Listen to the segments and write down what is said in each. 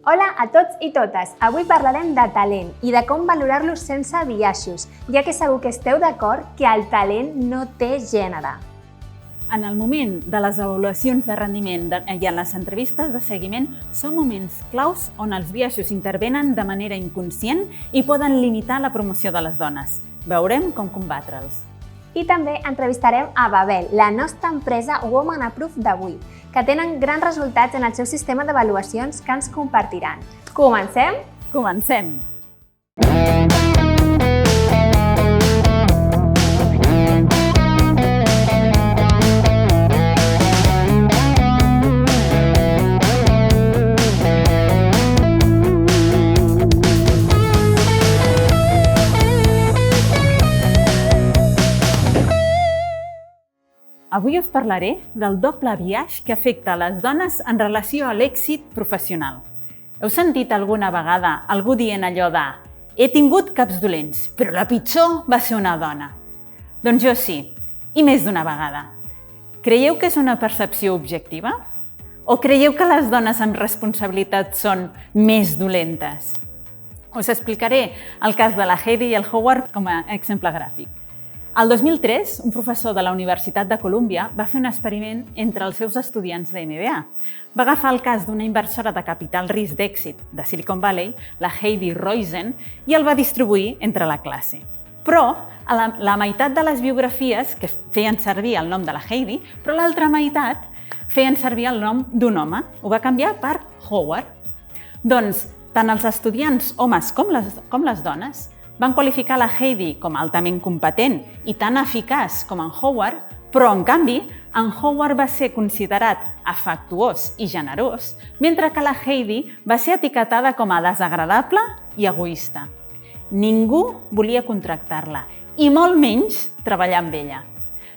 Hola a tots i totes! Avui parlarem de talent i de com valorar-lo sense biaixos, ja que segur que esteu d'acord que el talent no té gènere. En el moment de les avaluacions de rendiment i en les entrevistes de seguiment són moments claus on els biaixos intervenen de manera inconscient i poden limitar la promoció de les dones. Veurem com combatre'ls. I també entrevistarem a Babel, la nostra empresa Woman Approved d'avui, que tenen grans resultats en el seu sistema d'avaluacions que ens compartiran. Comencem? Comencem! Avui us parlaré del doble biaix que afecta les dones en relació a l'èxit professional. Heu sentit alguna vegada algú dient allò de «He tingut caps dolents, però la pitjor va ser una dona»? Doncs jo sí, i més d'una vegada. Creieu que és una percepció objectiva? O creieu que les dones amb responsabilitat són més dolentes? Us explicaré el cas de la Heidi i el Howard com a exemple gràfic. El 2003, un professor de la Universitat de Colúmbia va fer un experiment entre els seus estudiants de MBA. Va agafar el cas d'una inversora de capital risc d'èxit de Silicon Valley, la Heidi Roizen, i el va distribuir entre la classe. Però la meitat de les biografies que feien servir el nom de la Heidi, però l'altra meitat feien servir el nom d'un home. Ho va canviar per Howard. Doncs, tant els estudiants homes com les dones van qualificar la Heidi com altament competent i tan eficaç com en Howard, però, en canvi, en Howard va ser considerat afectuós i generós, mentre que la Heidi va ser etiquetada com a desagradable i egoista. Ningú volia contractar-la i molt menys treballar amb ella.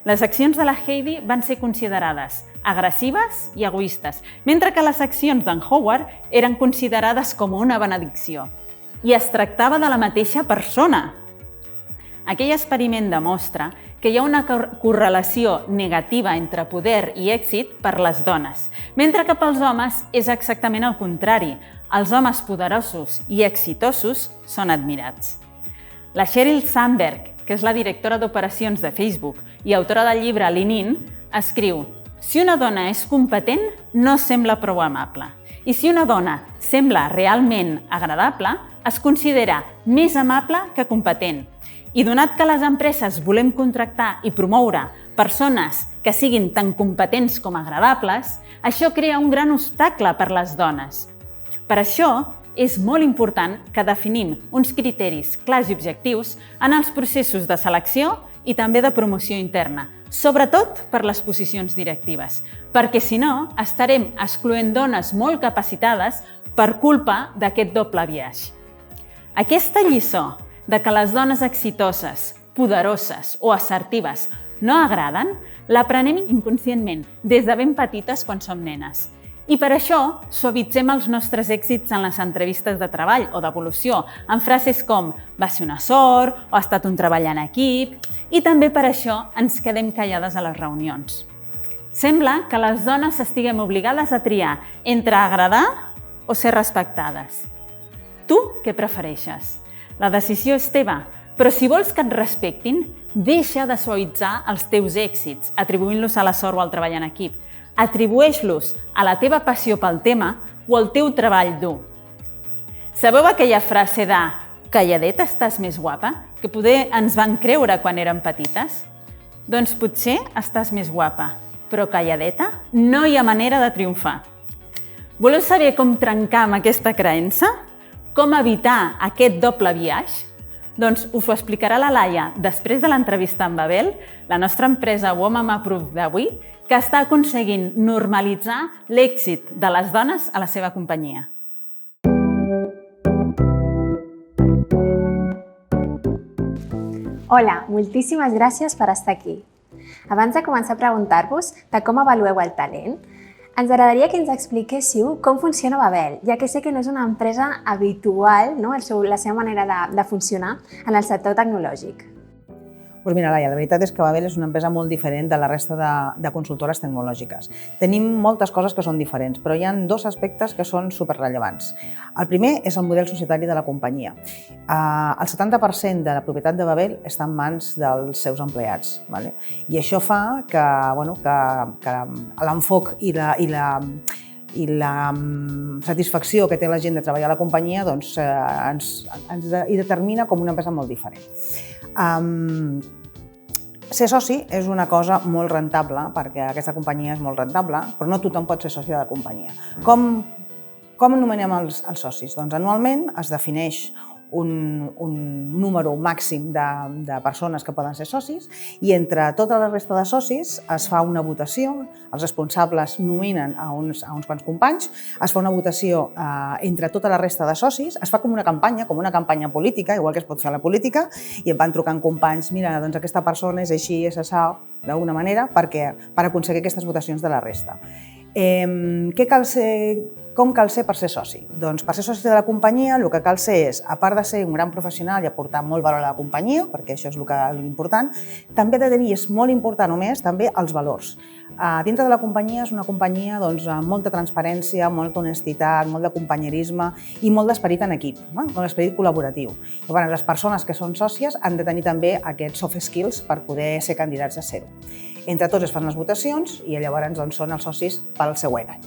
Les accions de la Heidi van ser considerades agressives i egoistes, mentre que les accions d'en Howard eren considerades com una benedicció. I es tractava de la mateixa persona. Aquell experiment demostra que hi ha una correlació negativa entre poder i èxit per les dones, mentre que pels homes és exactament el contrari. Els homes poderosos i exitosos són admirats. La Sheryl Sandberg, que és la directora d'operacions de Facebook i autora del llibre Lean In, escriu: «Si una dona és competent, no sembla prou amable. I si una dona sembla realment agradable, es considera més amable que competent. I donat que les empreses volem contractar i promoure persones que siguin tan competents com agradables, això crea un gran obstacle per les dones. Per això, és molt important que definim uns criteris clars i objectius en els processos de selecció i també de promoció interna, sobretot per les posicions directives, perquè si no estarem excloent dones molt capacitades per culpa d'aquest doble biaix. Aquesta lliçó de que les dones exitoses, poderoses o assertives no agraden, l'aprenem inconscientment des de ben petites quan som nenes. I per això suavitzem els nostres èxits en les entrevistes de treball o d'evolució amb frases com «va ser una sort» o «ha estat un treball en equip», i també per això ens quedem callades a les reunions. Sembla que les dones estiguem obligades a triar entre agradar o ser respectades. Tu què prefereixes? La decisió és teva, però si vols que et respectin, deixa de suavitzar els teus èxits, atribuint-los a la sort o al treball en equip. Atribueix-los a la teva passió pel tema o al teu treball dur. Sabeu aquella frase de «calladeta estàs més guapa» que poder ens van creure quan érem petites? Doncs potser estàs més guapa, però calladeta no hi ha manera de triomfar. Voleu saber com trencar amb aquesta creença? Com evitar aquest doble biaix? Doncs us ho explicarà la Laia després de l'entrevista amb Babel, la nostra empresa Woman Approved d'avui, que està aconseguint normalitzar l'èxit de les dones a la seva companyia. Hola, moltíssimes gràcies per estar aquí. Abans de començar a preguntar-vos de com avalueu el talent, ens agradaria que ens expliquéssiu com funciona Babel, ja que sé que no és una empresa habitual, no? La seva manera de funcionar en el sector tecnològic. Doncs mira, Laia, la veritat és que Babel és una empresa molt diferent de la resta de consultores tecnològiques. Tenim moltes coses que són diferents, però hi ha dos aspectes que són superrellevants. El primer és el model societari de la companyia. El 70% de la propietat de Babel està en mans dels seus empleats, vale? I això fa que l'enfoc i la satisfacció que té la gent de treballar a la companyia doncs, ens determina com una empresa molt diferent. Ser soci és una cosa molt rentable, perquè aquesta companyia és molt rentable, però no tothom pot ser soci de la companyia. Com anomenem els socis? Doncs anualment es defineix un número màxim de persones que poden ser socis i entre tota la resta de socis es fa una votació, els responsables nominen a uns quants companys, es fa una votació entre tota la resta de socis, es fa com una campanya política, igual que es pot fer a la política, i et van trucant companys, mira, doncs aquesta persona és així, és això, d'alguna manera, per aconseguir aquestes votacions de la resta. Com cal ser per ser soci? Doncs per ser soci de la companyia el que cal ser és, a part de ser un gran professional i aportar molt valor a la companyia, perquè això és l'important, també ha de tenir, és molt important només, també els valors. Dintre de la companyia és una companyia amb molta transparència, molta honestitat, molt de companyerisme i molt d'esperit en equip, molt d'esperit col·laboratiu. Les persones que són sòcies han de tenir també aquests soft skills per poder ser candidats a ser-ho. Entre tots es fan les votacions i llavors són els socis pel següent any.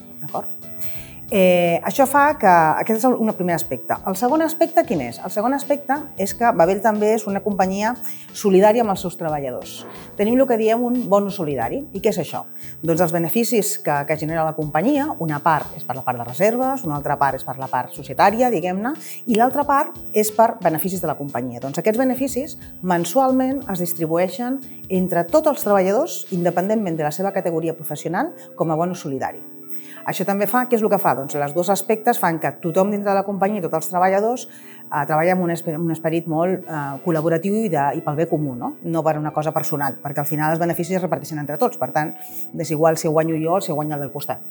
Això fa que aquest és un primer aspecte. El segon aspecte quin és? El segon aspecte és que Babel també és una companyia solidària amb els seus treballadors. Tenim el que diem un bonus solidari. I què és això? Doncs els beneficis que genera la companyia, una part és per la part de reserves, una altra part és per la part societària, diguem-ne, i l'altra part és per beneficis de la companyia. Doncs aquests beneficis mensualment es distribueixen entre tots els treballadors, independentment de la seva categoria professional, com a bonus solidari. Això també fa, què és el que fa? Doncs els dos aspectes fan que tothom dintre de la companyia i tots els treballadors treballa amb un esperit molt col·laboratiu i pel bé comú, no per una cosa personal, perquè al final els beneficis es reparteixen entre tots, per tant, és igual si ho guanyo jo o si ho guanya el del costat.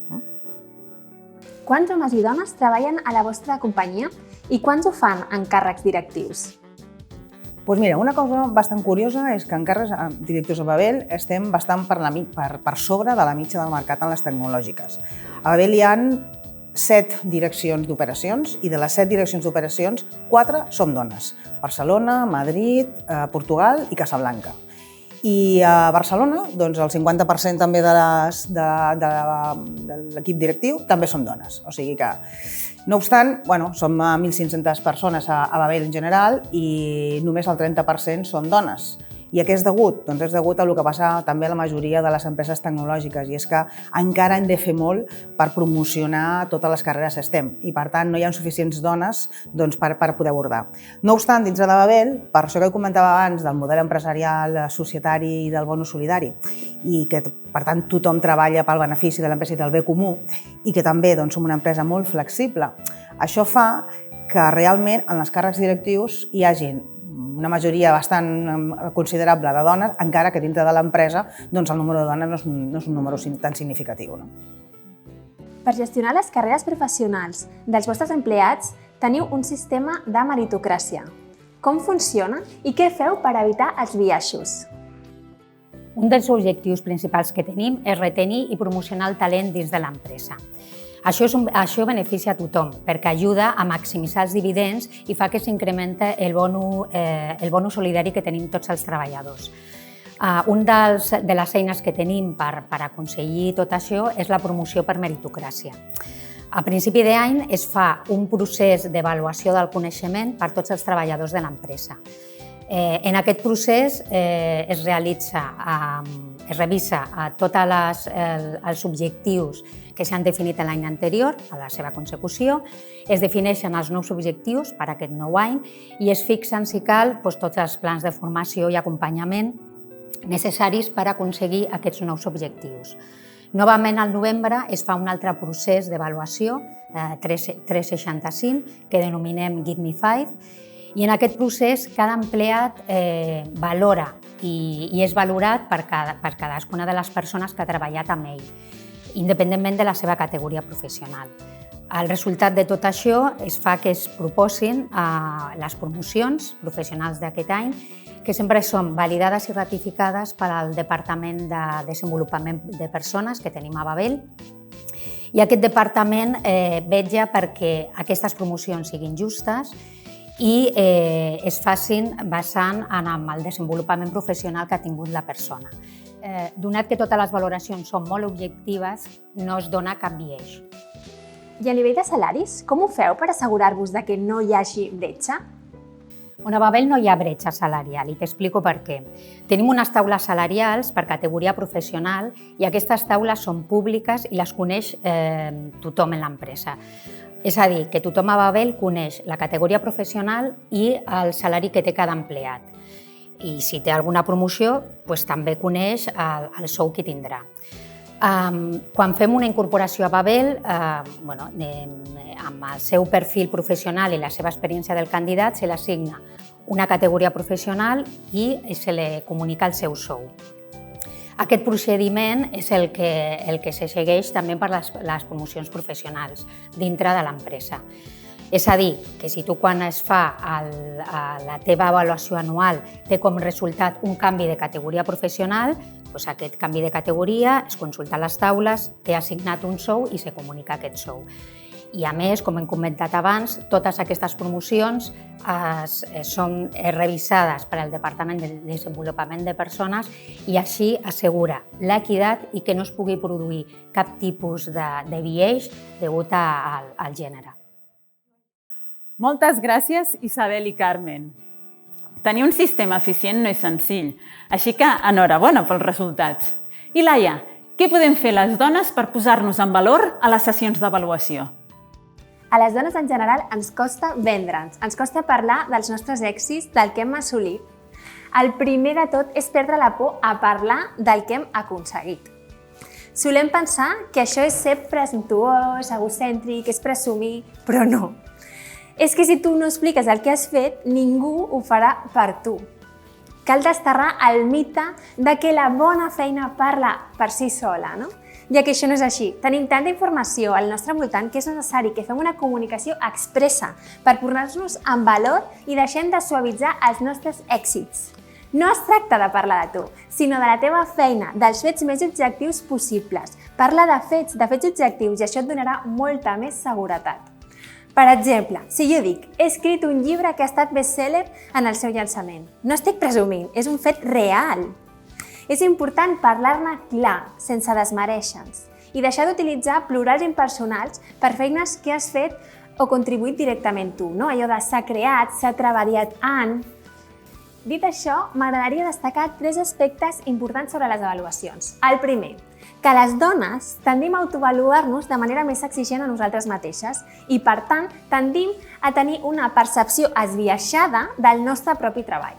Quants homes i dones treballen a la vostra companyia i quants ho fan en càrrecs directius? Doncs mira, una cosa bastant curiosa és que en càrrecs directius a Babel estem bastant per sobre de la mitja del mercat en les tecnològiques. A Babel hi ha 7 direccions d'operacions i de les 7 direccions d'operacions, 4 som dones. Barcelona, Madrid, Portugal i Casablanca. I a Barcelona, doncs el 50% també de l'equip directiu també són dones. O sigui que, no obstant, som 1.500 persones a Babel en general i només el 30% són dones. I a què és degut? Doncs és degut a el que passa també a la majoria de les empreses tecnològiques, i és que encara hem de fer molt per promocionar totes les carreres STEM i, per tant, no hi ha suficients dones per poder abordar. No obstant, dintre de Babel, per això que comentava abans del model empresarial, societari i del bonus solidari, i que, per tant, tothom treballa pel benefici de l'empresa i del bé comú, i que també som una empresa molt flexible, això fa que realment en els càrrecs directius hi hagi una majoria bastant considerable de dones, encara que dintre de l'empresa el número de dones no és un número tan significatiu. Per gestionar les carreres professionals dels vostres empleats teniu un sistema de meritocràcia. Com funciona i què feu per evitar els biaixos? Un dels objectius principals que tenim és retenir i promocionar el talent dins de l'empresa. Això beneficia a tothom perquè ajuda a maximitzar els dividends i fa que s'incrementa el bonus solidari que tenim tots els treballadors. Una de les eines que tenim per aconseguir tot això és la promoció per meritocràcia. A principi d'any es fa un procés d'avaluació del coneixement per tots els treballadors de l'empresa. En aquest procés es revisa tots els objectius que s'han definit l'any anterior, a la seva consecució, es defineixen els nous objectius per a aquest nou any i es fixen, si cal, tots els plans de formació i acompanyament necessaris per aconseguir aquests nous objectius. Novament, al novembre, es fa un altre procés d'avaluació, 365, que denominem Give Me 5, i en aquest procés cada empleat valora i és valorat per cadascuna de les persones que ha treballat amb ell, independentment de la seva categoria professional. El resultat de tot això es fa que es proposin les promocions professionals d'aquest any, que sempre són validades i ratificades pel Departament de Desenvolupament de Persones que tenim a Babel. I aquest departament vetlla perquè aquestes promocions siguin justes i es facin basant en el desenvolupament professional que ha tingut la persona. Donat que totes les valoracions són molt objectives, no es dona cap biaix. I a nivell de salaris, com ho feu per assegurar-vos de que no hi hagi bretxa? A Babel no hi ha bretxa salarial i t'explico per què. Tenim unes taules salarials per categoria professional i aquestes taules són públiques i les coneix tothom en l'empresa. És a dir, que tothom a Babel coneix la categoria professional i el salari que té cada empleat. I si té alguna promoció, doncs també coneix el sou que tindrà. Quan fem una incorporació a Babel, amb el seu perfil professional i la seva experiència del candidat, se li assigna una categoria professional i se li comunica el seu sou. Aquest procediment és el que se segueix també per les promocions professionals dintre de l'empresa. És a dir, que si tu quan es fa la teva avaluació anual té com resultat un canvi de categoria professional, doncs aquest canvi de categoria es consulta a les taules, té assignat un sou i se comunica aquest sou. I a més, com hem comentat abans, totes aquestes promocions són revisades per al Departament de Desenvolupament de Persones i així assegura l'equitat i que no es pugui produir cap tipus de biaix degut al gènere. Moltes gràcies, Isabel i Carmen. Tenir un sistema eficient no és senzill, així que enhorabona pels resultats. I Laia, què podem fer les dones per posar-nos en valor a les sessions d'avaluació? A les dones en general ens costa vendre'ns, ens costa parlar dels nostres èxits, del que hem assolit. El primer de tot és perdre la por a parlar del que hem aconseguit. Solem pensar que això és ser presumptuós, egocèntric, és presumir, però no. És que si tu no expliques el que has fet, ningú ho farà per tu. Cal desterrar el mite de que la bona feina parla per si sola, no? Ja que això no és així. Tenim tanta informació al nostre voltant que és necessari que fem una comunicació expressa per posar-nos en valor i deixem de suavitzar els nostres èxits. No es tracta de parlar de tu, sinó de la teva feina, dels fets més objectius possibles. Parla de fets objectius i això et donarà molta més seguretat. Per exemple, si jo dic, he escrit un llibre que ha estat best-seller en el seu llançament. No estic presumint, és un fet real. És important parlar-ne clar, sense desmereixer-nos, i deixar d'utilitzar plurals impersonals per feines que has fet o contribuït directament tu, no? Allò de s'ha creat, s'ha treballat en... Dit això, m'agradaria destacar 3 aspectes importants sobre les avaluacions. El primer, que les dones tendim a autoavaluar-nos de manera més exigent a nosaltres mateixes i, per tant, tendim a tenir una percepció esbiaixada del nostre propi treball.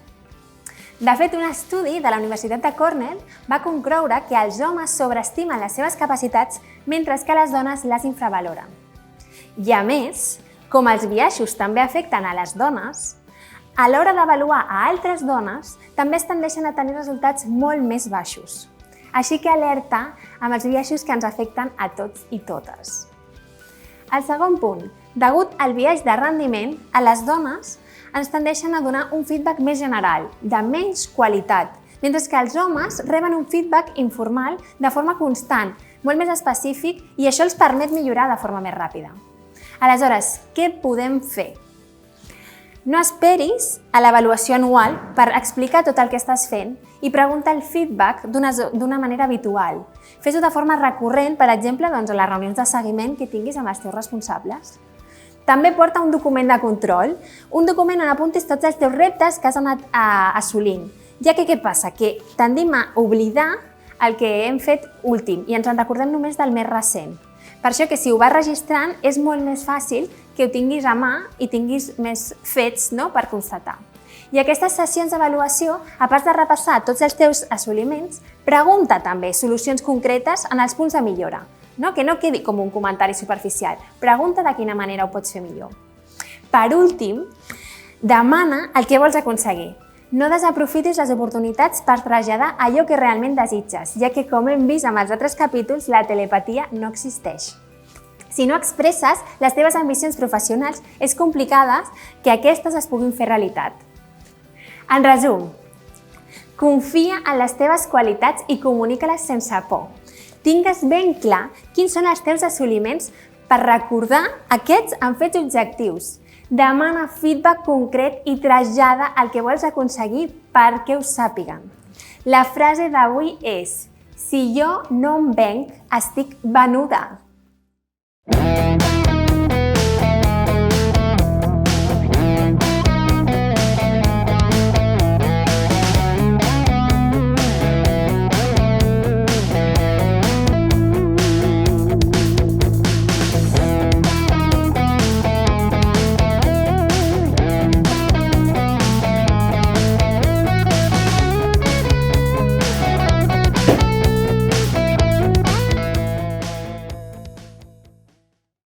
De fet, un estudi de la Universitat de Cornell va concloure que els homes sobreestimen les seves capacitats mentre que les dones les infravaloren. I a més, com els biaixos també afecten a les dones, a l'hora d'avaluar a altres dones també es tendeixen a tenir resultats molt més baixos. Així que alerta amb els biaixos que ens afecten a tots i totes. El segon punt, degut al biaix de rendiment, a les dones ens tendeixen a donar un feedback més general, de menys qualitat, mentre que els homes reben un feedback informal de forma constant, molt més específic i això els permet millorar de forma més ràpida. Aleshores, què podem fer? No esperis a l'avaluació anual per explicar tot el que estàs fent i pregunta el feedback d'una manera habitual. Fes-ho de forma recurrent, per exemple, a les reunions de seguiment que tinguis amb els teus responsables. També porta un document de control, un document on apuntis tots els teus reptes que has anat assolint. Ja que què passa? Que tendim a oblidar el que hem fet últim i ens en recordem només del més recent. Per això que si ho vas registrant és molt més fàcil que ho tinguis a mà i tinguis més fets per constatar. I aquestes sessions d'avaluació, a part de repassar tots els teus assoliments, pregunta també solucions concretes en els punts de millora. Que no quedi com un comentari superficial. Pregunta de quina manera ho pots fer millor. Per últim, demana el que vols aconseguir. No desaprofitis les oportunitats per traslladar allò que realment desitges, ja que, com hem vist amb els altres capítols, la telepatia no existeix. Si no expresses les teves ambicions professionals, és complicat que aquestes es puguin fer realitat. En resum, confia en les teves qualitats i comunica-les sense por. Tingues ben clar quins són els teus assoliments per recordar aquests en fets objectius. Demana feedback concret i trasllada el que vols aconseguir perquè ho sàpiguen. La frase d'avui és: si jo no em venc, estic venuda.